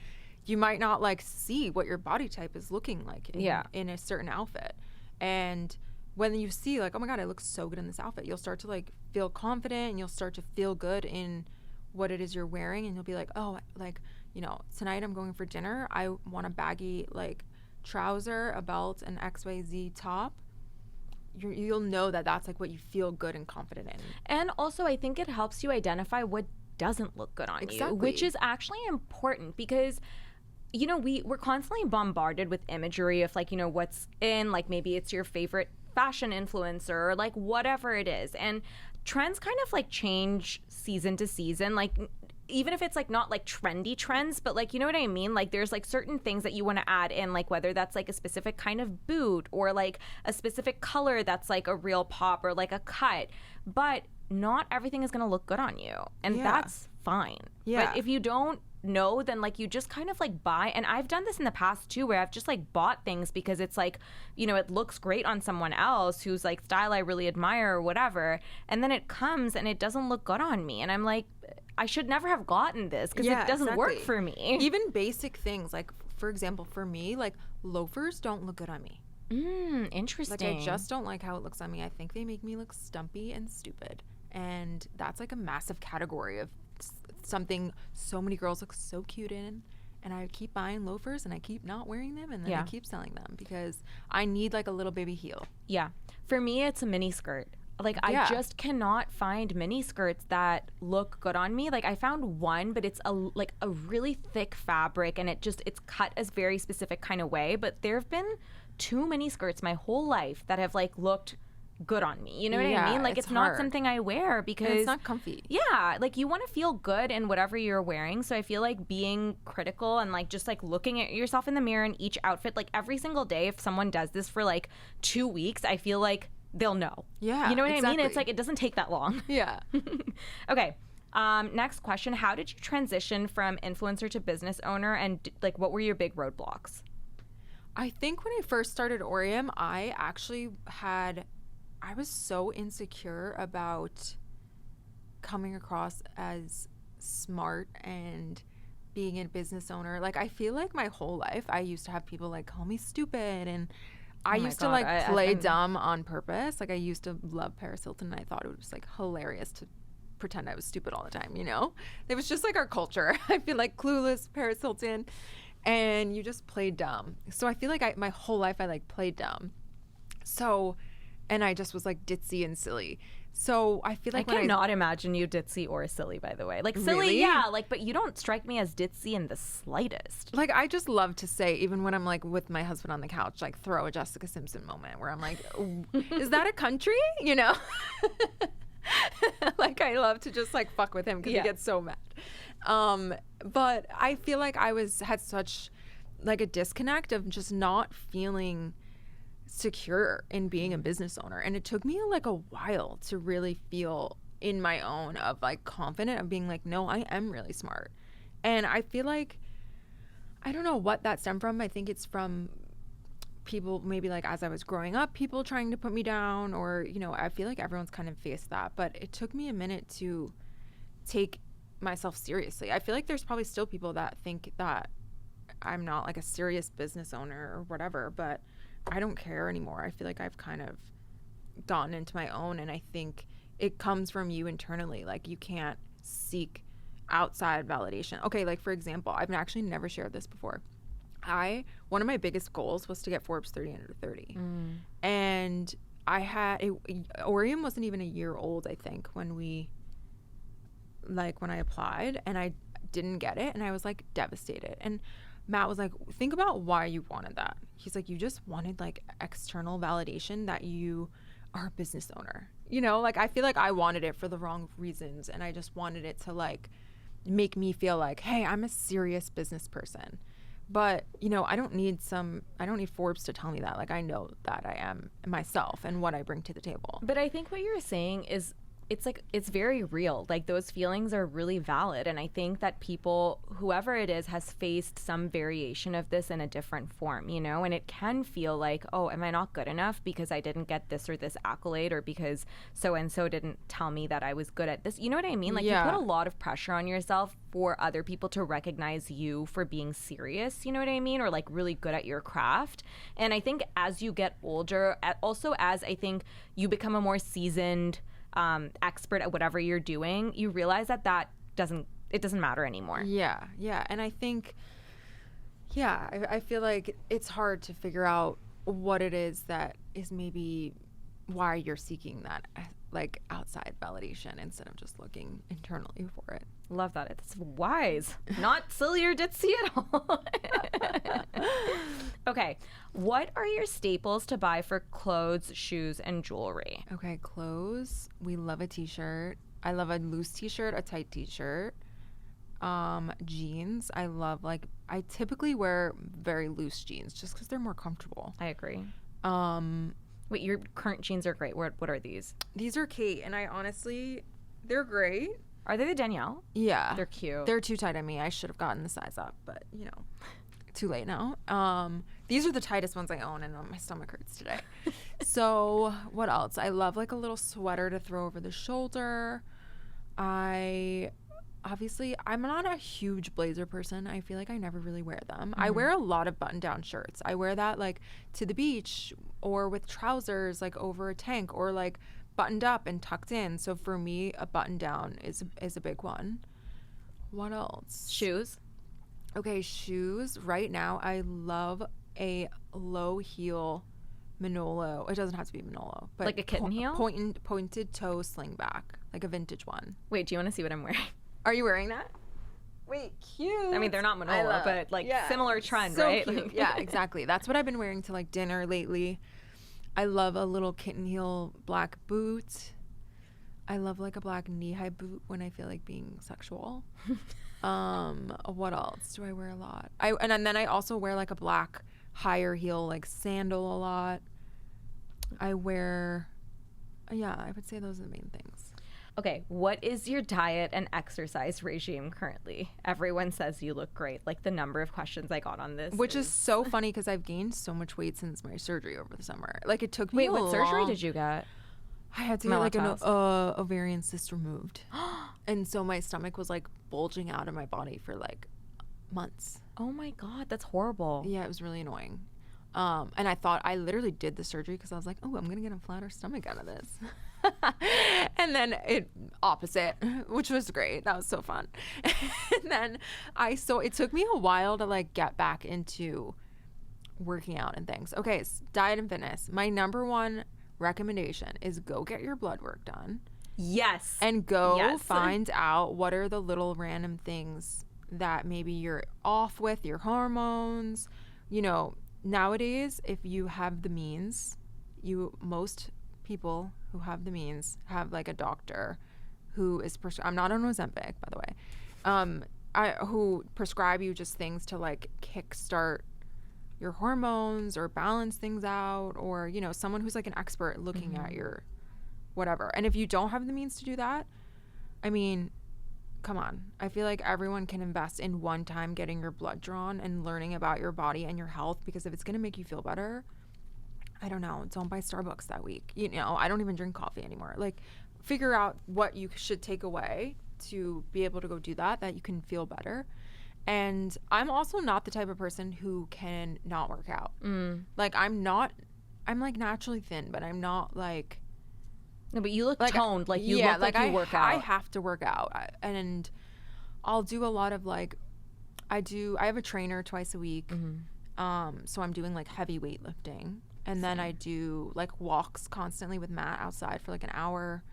you might not like see what your body type is looking like in a certain outfit. And when you see like, oh my God, I look so good in this outfit, you'll start to like feel confident and you'll start to feel good in what it is you're wearing. And you'll be like, oh, like, tonight I'm going for dinner. I want a baggy like trouser, a belt, an XYZ top. You'll know that that's like what you feel good and confident in. And also I think it helps you identify what doesn't look good on you, which is actually important because we're constantly bombarded with imagery of like, what's in, like maybe it's your favorite fashion influencer or like whatever it is. And trends kind of like change season to season. Like even if it's like not like trendy trends, but like, you know what I mean? Like there's like certain things that you want to add in, like whether that's like a specific kind of boot or like a specific color that's like a real pop or like a cut. But not everything is going to look good on you. And that's fine. Yeah. But if you don't know, then like you just kind of like buy. And I've done this in the past too, where I've just like bought things because it's like, it looks great on someone else whose like style I really admire or whatever. And then it comes and it doesn't look good on me. And I'm like, I should never have gotten this because it doesn't work for me. Even basic things, like for example, for me, like loafers don't look good on me. Interesting. Like I just don't like how it looks on me. I think they make me look stumpy and stupid. And that's like a massive category of something so many girls look so cute in. And I keep buying loafers and I keep not wearing them and then I keep selling them because I need like a little baby heel. Yeah. For me, it's a mini skirt. Like I just cannot find mini skirts that look good on me. Like I found one, but it's a really thick fabric and it's cut a very specific kind of way. But there have been too many skirts my whole life that have like looked good on me. You know what I mean? Like it's not something I wear because and it's not comfy. Yeah, like you want to feel good in whatever you're wearing. So I feel like being critical and like just like looking at yourself in the mirror in each outfit, like every single day, if someone does this for like 2 weeks, I feel like they'll know. Yeah, you know what I mean? It's like it doesn't take that long. Yeah. Okay. Next question: how did you transition from influencer to business owner, and like what were your big roadblocks? I think when I first started Aureum, I was so insecure about coming across as smart and being a business owner. Like I feel like my whole life I used to have people like call me stupid and I used to like play dumb on purpose. Like I used to love Paris Hilton and I thought it was like hilarious to pretend I was stupid all the time, It was just like our culture. I feel like Clueless, Paris Hilton, and you just play dumb. So I feel like my whole life I like played dumb. So, and I just was like ditzy and silly. So I feel like I cannot imagine you ditzy or silly, by the way. Like silly, really? Yeah, like, but you don't strike me as ditzy in the slightest. Like I just love to say, even when I'm like with my husband on the couch, like throw a Jessica Simpson moment where I'm like, is that a country? Like I love to just like fuck with him because he gets so mad. But I feel like I had such like a disconnect of just not feeling secure in being a business owner, and it took me like a while to really feel in my own of like confident of being like, no, I am really smart. And I feel like I don't know what that stemmed from. I think it's from people maybe like as I was growing up, people trying to put me down, or I feel like everyone's kind of faced that, but it took me a minute to take myself seriously. I feel like there's probably still people that think that I'm not like a serious business owner or whatever, but I don't care anymore. I feel like I've kind of gotten into my own, and I think it comes from you internally. Like, you can't seek outside validation. Okay, like for example, I've actually never shared this before. One of my biggest goals was to get Forbes 30 under 30. And I had Aureum wasn't even a year old, I think, when I applied, and I didn't get it, and I was like devastated. And Matt was like, think about why you wanted that. He's like, you just wanted like external validation that you are a business owner. You know, like I feel like I wanted it for the wrong reasons, and I just wanted it to like make me feel like, hey, I'm a serious business person. But, you know, I don't need Forbes to tell me that. Like, I know that I am myself and what I bring to the table. But I think what you're saying is it's very real. Like, those feelings are really valid. And I think that people, whoever it is, has faced some variation of this in a different form, you know? And it can feel like, oh, am I not good enough because I didn't get this or this accolade, or because so-and-so didn't tell me that I was good at this? You know what I mean? Like, you put a lot of pressure on yourself for other people to recognize you for being serious, you know what I mean? Or like really good at your craft. And I think as you get older, also as I think you become a more seasoned expert at whatever you're doing, you realize that doesn't matter anymore. Yeah. And I think, I feel like it's hard to figure out what it is that is maybe why you're seeking that like outside validation instead of just looking internally for it. Love that. It's wise, not silly or ditzy at all. Okay, what are your staples to buy for clothes, shoes, and jewelry? Okay, clothes. We love a t-shirt. I love a loose t-shirt, a tight t-shirt. Jeans. I typically wear very loose jeans just because they're more comfortable. I agree. Wait, your current jeans are great. What are these? These are Kate, and they're great. Are they the Danielle? Yeah. They're cute. They're too tight on me. I should have gotten the size up, but, you know, too late now. These are the tightest ones I own, and my stomach hurts today. So what else? I love like a little sweater to throw over the shoulder. I'm not a huge blazer person. I feel like I never really wear them. I wear a lot of button-down shirts. I wear that like to the beach or with trousers like over a tank, or like buttoned up and tucked in. So for me, a button-down is a big one. What else? Shoes. Okay, shoes. Right now, I love a low heel Manolo. It doesn't have to be Manolo, but like a kitten heel? Pointed toe slingback, like a vintage one. Wait, do you want to see what I'm wearing? Are you wearing that? Wait, cute. I mean, they're not Manolo, but like similar trend, so right? Cute. Yeah, exactly. That's what I've been wearing to like dinner lately. I love a little kitten heel black boot. I love like a black knee-high boot when I feel like being sexual. What else do I wear a lot? And then I also wear like a black higher heel like sandal a lot. I would say those are the main things. Okay, what is your diet and exercise regime currently? Everyone says you look great. Like, the number of questions I got on this. Which is so funny because I've gained so much weight since my surgery over the summer. Like, it took me what surgery did you get? I had to get like an ovarian cyst removed. And so my stomach was like bulging out of my body for like months. Oh my God, that's horrible. Yeah, it was really annoying. And I thought I literally did the surgery because I was like, oh, I'm going to get a flatter stomach out of this. And then opposite, which was great. That was so fun. And then it took me a while to like get back into working out and things. Okay, diet and fitness. My number one recommendation is go get your blood work done. Yes. And go find out what are the little random things that maybe you're off with, your hormones. You know, nowadays, if you have the means, most people who have the means have like a doctor who is I'm not on Ozempic, by the way, who prescribe you just things to like kickstart your hormones or balance things out, or, you know, someone who's like an expert looking at your whatever. And if you don't have the means to do that, I mean, come on. I feel like everyone can invest in one time getting your blood drawn and learning about your body and your health, because if it's going to make you feel better, I don't know, don't buy Starbucks that week. You know, I don't even drink coffee anymore. Like, figure out what you should take away to be able to go do that you can feel better. And I'm also not the type of person who can not work out. Like, I'm like naturally thin, but I'm not like. No, but you look like, toned. Like, you look like you work out. I have to work out. And I'll do a lot of like, I have a trainer twice a week. So I'm doing like heavy weightlifting. And then I do like walks constantly with Matt outside for like an hour.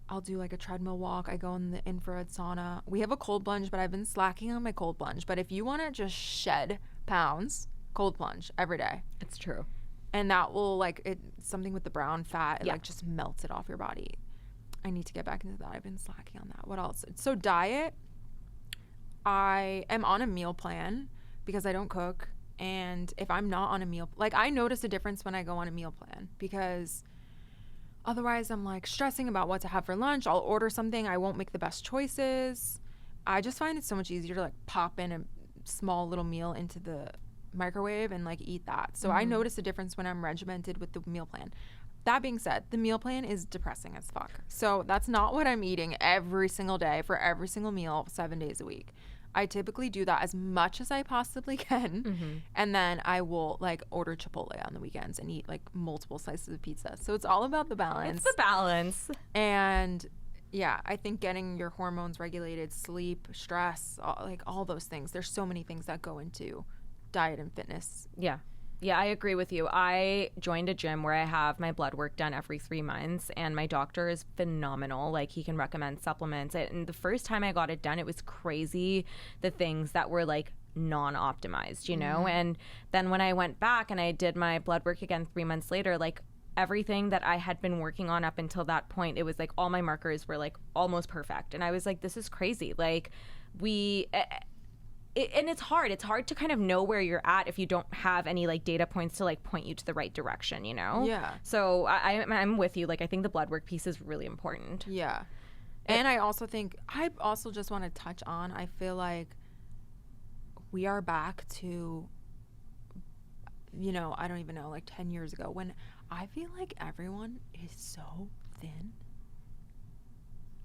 I'll do like a treadmill walk. I go in the infrared sauna. We have a cold plunge, but I've been slacking on my cold plunge. But if you want to just shed pounds, cold plunge every day. It's true. And that will like something with the brown fat. It like just melts it off your body. I need to get back into that. I've been slacking on that. What else? So diet. I am on a meal plan because I don't cook. And if I'm not on a meal, like I notice a difference when I go on a meal plan because otherwise I'm like stressing about what to have for lunch. I'll order something. I won't make the best choices. I just find it so much easier to like pop in a small little meal into the microwave and like eat that. So I notice a difference when I'm regimented with the meal plan. That being said, the meal plan is depressing as fuck. So that's not what I'm eating every single day for every single meal 7 days a week. I typically do that as much as I possibly can. And then I will like order Chipotle on the weekends and eat like multiple slices of pizza. So it's all about the balance. It's the balance. And yeah, I think getting your hormones regulated, sleep, stress, all those things. There's so many things that go into diet and fitness. Yeah, I agree with you. I joined a gym where I have my blood work done every 3 months, and my doctor is phenomenal. Like, he can recommend supplements. And the first time I got it done, it was crazy, the things that were like non-optimized, you know? And then when I went back and I did my blood work again 3 months later, like everything that I had been working on up until that point, it was like all my markers were like almost perfect. And I was like, this is crazy. Like, and it's hard to kind of know where you're at if you don't have any like data points to like point you to the right direction, you know? Yeah. So I'm with you. Like, I think the blood work piece is really important. Yeah. And I also just want to touch on, I feel like we are back to, you know, I don't even know, like 10 years ago when I feel like everyone is so thin.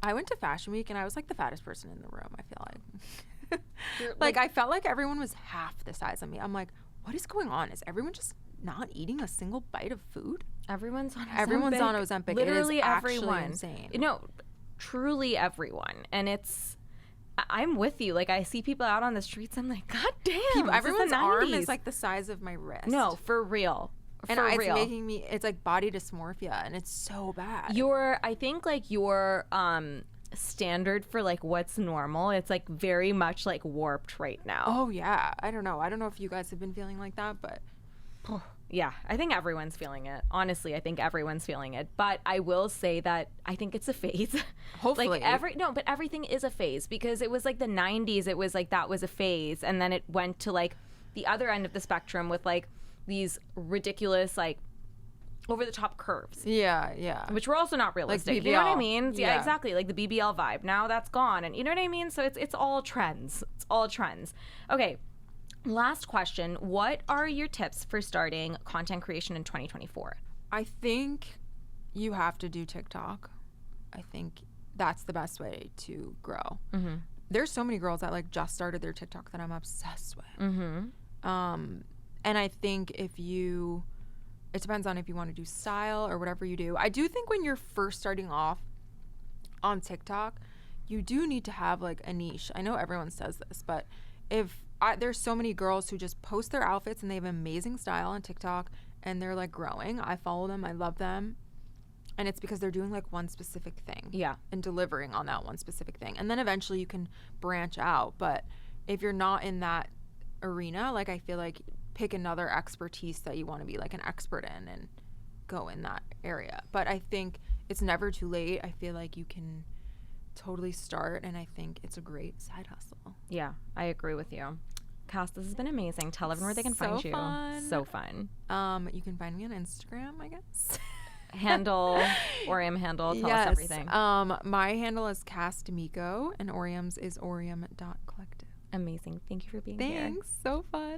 I went to Fashion Week and I was like the fattest person in the room, I feel like. Like, I felt like everyone was half the size of me. I'm like, what is going on? Is everyone just not eating a single bite of food? Everyone's on Ozempic. Literally it is everyone. Insane. You know, truly everyone. And I'm with you. Like, I see people out on the streets. I'm like, God damn. Everyone's arm is like the size of my wrist. No, for real. And it's making me, it's like body dysmorphia, and it's so bad. I think like your standard for like what's normal, it's like very much like warped right now. Oh yeah, I don't know if you guys have been feeling like that, but yeah, I think everyone's feeling it. Honestly, I think everyone's feeling it. But I will say that I think it's a phase. Hopefully. But everything is a phase, because it was like the 90s, it was like that was a phase, and then it went to like the other end of the spectrum with like these ridiculous like over the top curves. Yeah. Which were also not realistic. Like BBL. You know what I mean? Yeah, exactly. Like the BBL vibe. Now that's gone. And you know what I mean? So it's all trends. It's all trends. Okay. Last question. What are your tips for starting content creation in 2024? I think you have to do TikTok. I think that's the best way to grow. There's so many girls that like just started their TikTok that I'm obsessed with. And I think it depends on if you want to do style or whatever you do. I do think when you're first starting off on TikTok, you do need to have like a niche. I know everyone says this, but there's so many girls who just post their outfits and they have amazing style on TikTok and they're like growing. I follow them. I love them. And it's because they're doing like one specific thing. Yeah. And delivering on that one specific thing. And then eventually you can branch out. But if you're not in that arena, like I feel like pick another expertise that you want to be like an expert in and go in that area. But I think it's never too late. I feel like you can totally start, and I think it's a great side hustle. Yeah, I agree with you. Cass, this has been amazing. Tell everyone where they can find you. So fun. You can find me on Instagram, I guess. Aureum handle. Tell us everything. My handle is Cass DiMicco, and Aureum's is aureum.collective. Amazing. Thank you for being here. Thanks. So fun.